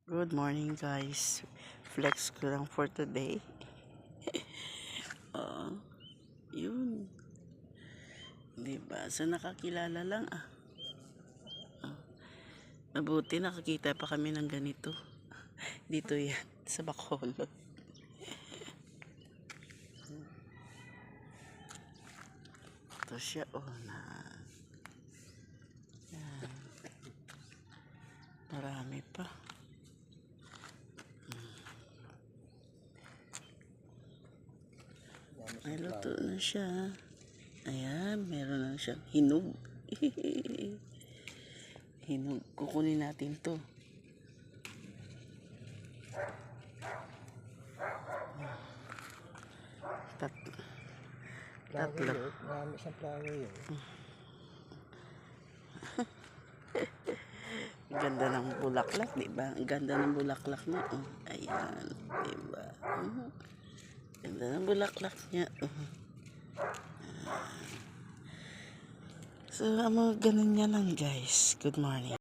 Good morning guys. Flex ko lang for today. Oh, yun. Diba? So nakakilala lang Mabuti nakakita pa kami ng ganito. Dito yan. Sa Bacolod. Ito siya. Yan. Marami pa. Ay, luto na siya. Ayan, meron na siyang hinog. Hinog. Kukunin natin to. Tatlo. Marami siyang flower yun. Ganda ng bulaklak, diba? Ang ganda ng bulaklak niya. Ayan, diba? Ganda ng bulaklak niya. So, ganun niya lang guys. Good morning.